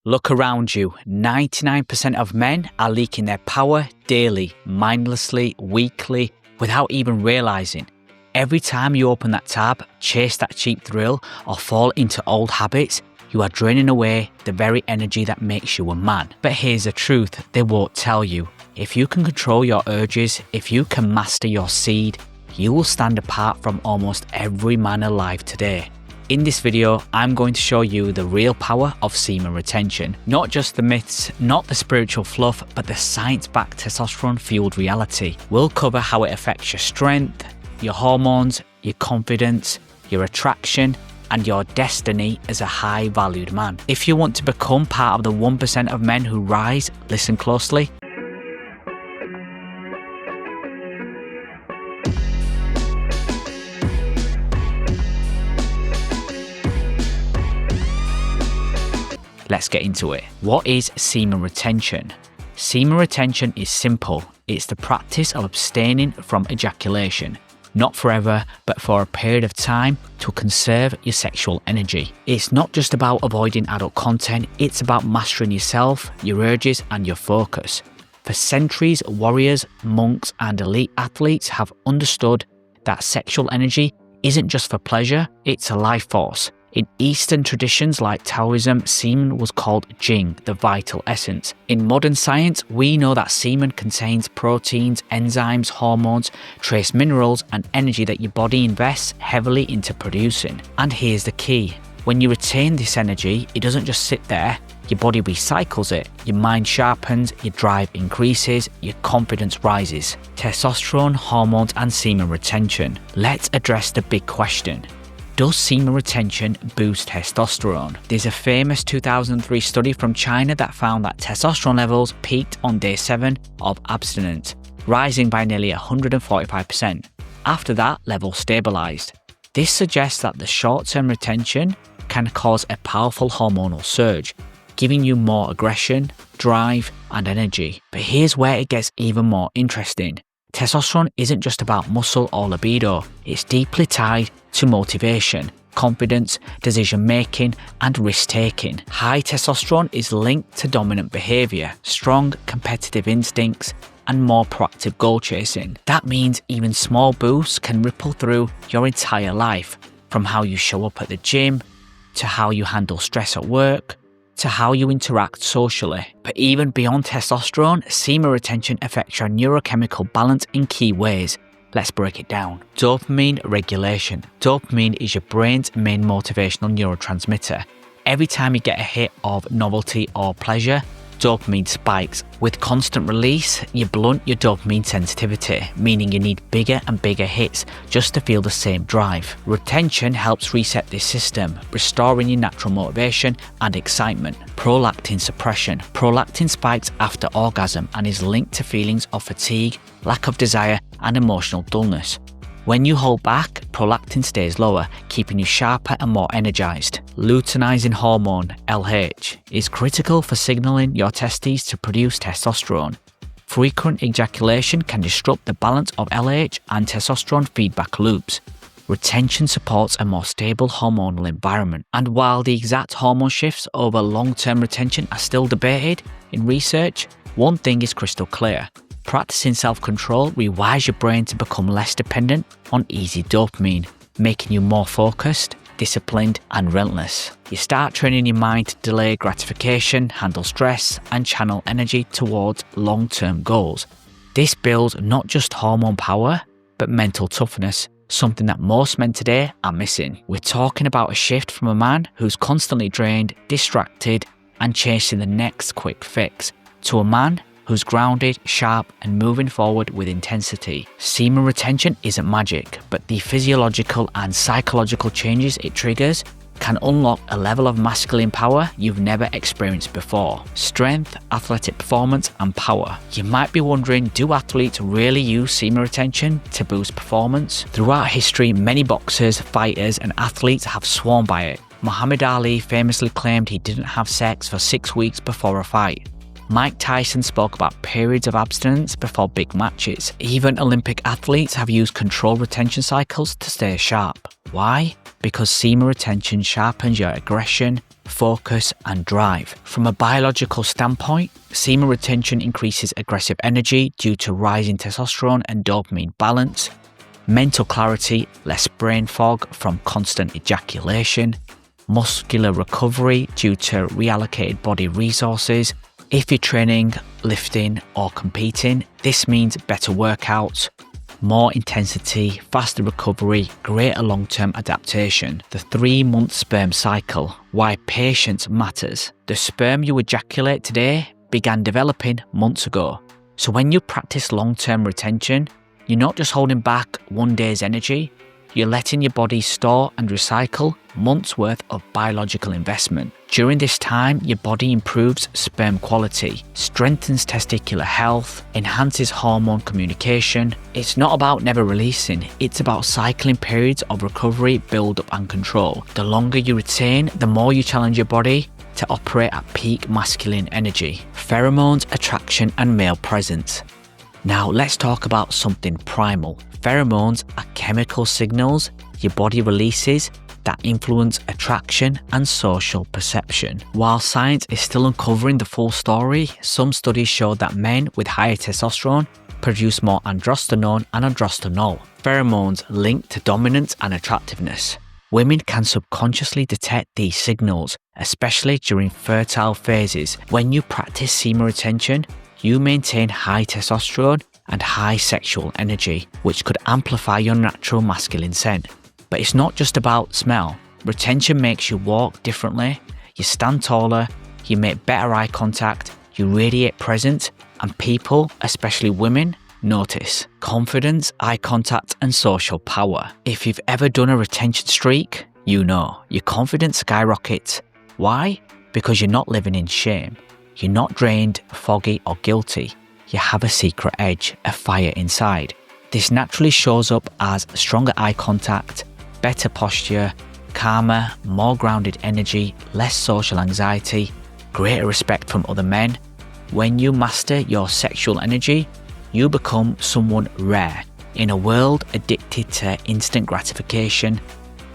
Look around you. 99% of men are leaking their power daily, mindlessly, weekly, without even realizing. Every time you open that tab, chase that cheap thrill, or fall into old habits, you are draining away the very energy that makes you a man. But here's the truth they won't tell you. If you can control your urges, if you can master your seed, you will stand apart from almost every man alive today. In this video, I'm going to show you the real power of semen retention. Not just the myths, not the spiritual fluff, but the science-backed testosterone-fueled reality. We'll cover how it affects your strength, your hormones, your confidence, your attraction, and your destiny as a high-valued man. If you want to become part of the 1% of men who rise, listen closely. Let's get into it. What is semen retention? Semen retention is simple. It's the practice of abstaining from ejaculation. Not forever, but for a period of time to conserve your sexual energy. It's not just about avoiding adult content, it's about mastering yourself, your urges, and your focus. For centuries, warriors, monks, and elite athletes have understood that sexual energy isn't just for pleasure, it's a life force. In Eastern traditions like Taoism, semen was called Jing, the vital essence. In modern science, we know that semen contains proteins, enzymes, hormones, trace minerals, and energy that your body invests heavily into producing. And here's the key. When you retain this energy, it doesn't just sit there, your body recycles it, your mind sharpens, your drive increases, your confidence rises. Testosterone, hormones, and semen retention. Let's address the big question. Does semen retention boost testosterone? There's a famous 2003 study from China that found that testosterone levels peaked on day 7 of abstinence, rising by nearly 145%. After that, levels stabilized. This suggests that the short-term retention can cause a powerful hormonal surge, giving you more aggression, drive, and energy. But here's where it gets even more interesting. Testosterone isn't just about muscle or libido, it's deeply tied to motivation, confidence, decision-making, and risk-taking. High testosterone is linked to dominant behavior, strong competitive instincts, and more proactive goal chasing. That means even small boosts can ripple through your entire life, from how you show up at the gym, to how you handle stress at work, to how you interact socially. But even beyond testosterone, semen retention affects your neurochemical balance in key ways. Let's break it down. Dopamine regulation. Dopamine is your brain's main motivational neurotransmitter. Every time you get a hit of novelty or pleasure, dopamine spikes. With constant release, you blunt your dopamine sensitivity, meaning you need bigger and bigger hits just to feel the same drive. Retention helps reset this system, restoring your natural motivation and excitement. Prolactin suppression. Prolactin spikes after orgasm and is linked to feelings of fatigue, lack of desire, and emotional dullness. When you hold back, prolactin stays lower, keeping you sharper and more energized. Luteinizing hormone, LH, is critical for signaling your testes to produce testosterone. Frequent ejaculation can disrupt the balance of LH and testosterone feedback loops. Retention supports a more stable hormonal environment. And while the exact hormone shifts over long-term retention are still debated in research, one thing is crystal clear. Practicing self-control rewires your brain to become less dependent on easy dopamine, making you more focused, disciplined, and relentless. You start training your mind to delay gratification, handle stress, and channel energy towards long-term goals. This builds not just hormone power, but mental toughness, something that most men today are missing. We're talking about a shift from a man who's constantly drained, distracted, and chasing the next quick fix, to a man who's grounded, sharp, and moving forward with intensity. Semen retention isn't magic, but the physiological and psychological changes it triggers can unlock a level of masculine power you've never experienced before. Strength, athletic performance, and power. You might be wondering, do athletes really use semen retention to boost performance? Throughout history, many boxers, fighters, and athletes have sworn by it. Muhammad Ali famously claimed he didn't have sex for 6 weeks before a fight. Mike Tyson spoke about periods of abstinence before big matches. Even Olympic athletes have used controlled retention cycles to stay sharp. Why? Because semen retention sharpens your aggression, focus, and drive. From a biological standpoint, semen retention increases aggressive energy due to rising testosterone and dopamine balance, mental clarity, less brain fog from constant ejaculation, muscular recovery due to reallocated body resources. If you're training, lifting, or competing, this means better workouts, more intensity, faster recovery, greater long-term adaptation. The 3-month sperm cycle, why patience matters. The sperm you ejaculate today began developing months ago. So when you practice long-term retention, you're not just holding back one day's energy, you're letting your body store and recycle months worth of biological investment. During this time, your body improves sperm quality, strengthens testicular health, enhances hormone communication. It's not about never releasing, it's about cycling periods of recovery, build-up and control. The longer you retain, the more you challenge your body to operate at peak masculine energy. Pheromones, attraction and male presence. Now let's talk about something primal. Pheromones are chemical signals your body releases that influence attraction and social perception. While science is still uncovering the full story, some studies show that men with higher testosterone produce more androstenone and androstenol, pheromones linked to dominance and attractiveness. Women can subconsciously detect these signals, especially during fertile phases. When you practice semen retention, you maintain high testosterone and high sexual energy, which could amplify your natural masculine scent. But it's not just about smell. Retention makes you walk differently, you stand taller, you make better eye contact, you radiate presence, and people, especially women, notice. Confidence, eye contact, and social power. If you've ever done a retention streak, you know your confidence skyrockets. Why? Because you're not living in shame. You're not drained, foggy, or guilty. You have a secret edge, a fire inside. This naturally shows up as stronger eye contact, better posture, calmer, more grounded energy, less social anxiety, greater respect from other men. When you master your sexual energy, you become someone rare. In a world addicted to instant gratification,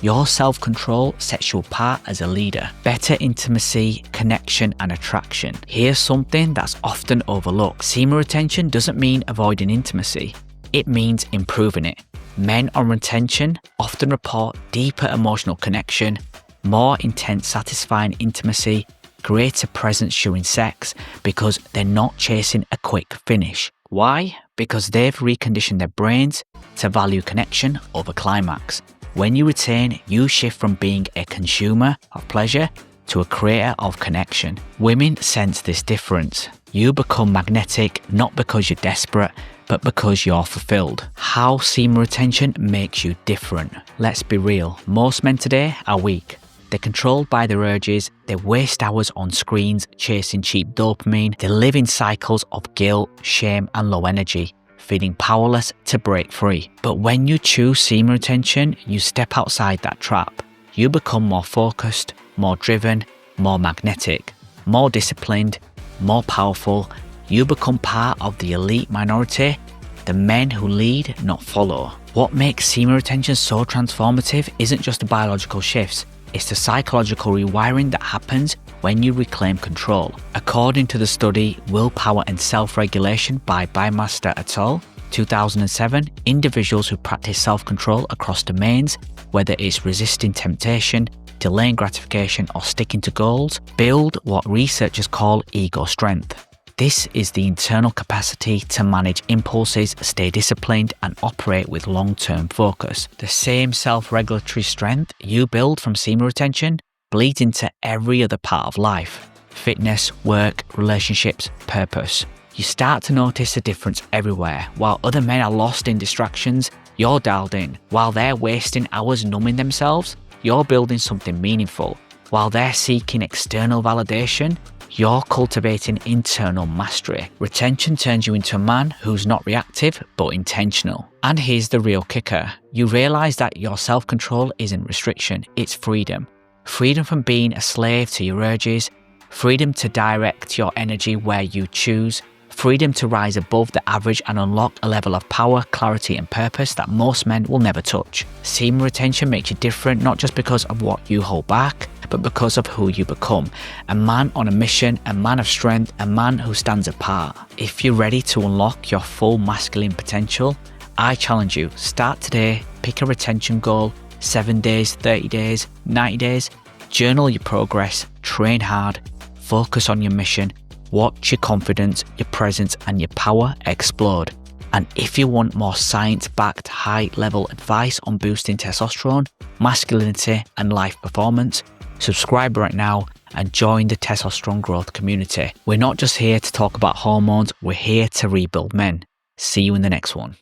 your self-control sets you apart as a leader. Better intimacy, connection, and attraction. Here's something that's often overlooked. Semen retention doesn't mean avoiding intimacy. It means improving it. Men on retention often report deeper emotional connection, more intense satisfying intimacy, greater presence during sex because they're not chasing a quick finish. Why? Because they've reconditioned their brains to value connection over climax. When you retain, you shift from being a consumer of pleasure to a creator of connection. Women sense this difference. You become magnetic not because you're desperate, but because you're fulfilled. How semen retention makes you different. Let's be real, most men today are weak. They're controlled by their urges, they waste hours on screens chasing cheap dopamine, they live in cycles of guilt, shame and low energy, feeling powerless to break free. But when you choose semen retention, you step outside that trap. You become more focused, more driven, more magnetic, more disciplined, more powerful. You become part of the elite minority, the men who lead, not follow. What makes semen retention so transformative isn't just the biological shifts, it's the psychological rewiring that happens when you reclaim control. According to the study Willpower and Self-Regulation by Bymaster et al., 2007, individuals who practice self-control across domains, whether it's resisting temptation, delaying gratification or sticking to goals, build what researchers call ego strength. This is the internal capacity to manage impulses, stay disciplined, and operate with long-term focus. The same self-regulatory strength you build from semen retention bleeds into every other part of life. Fitness, work, relationships, purpose. You start to notice a difference everywhere. While other men are lost in distractions, you're dialed in. While they're wasting hours numbing themselves, you're building something meaningful. While they're seeking external validation, you're cultivating internal mastery. Retention turns you into a man who's not reactive, but intentional. And here's the real kicker. You realize that your self-control isn't restriction, it's freedom. Freedom from being a slave to your urges, freedom to direct your energy where you choose, freedom to rise above the average and unlock a level of power, clarity and purpose that most men will never touch. Semen retention makes you different, not just because of what you hold back, but because of who you become. A man on a mission, a man of strength, a man who stands apart. If you're ready to unlock your full masculine potential, I challenge you, start today, pick a retention goal, 7 days, 30 days, 90 days, journal your progress, train hard, focus on your mission, watch your confidence, your presence and your power explode. And if you want more science-backed high-level advice on boosting testosterone, masculinity and life performance, subscribe right now and join the testosterone growth community. We're not just here to talk about hormones, we're here to rebuild men. See you in the next one.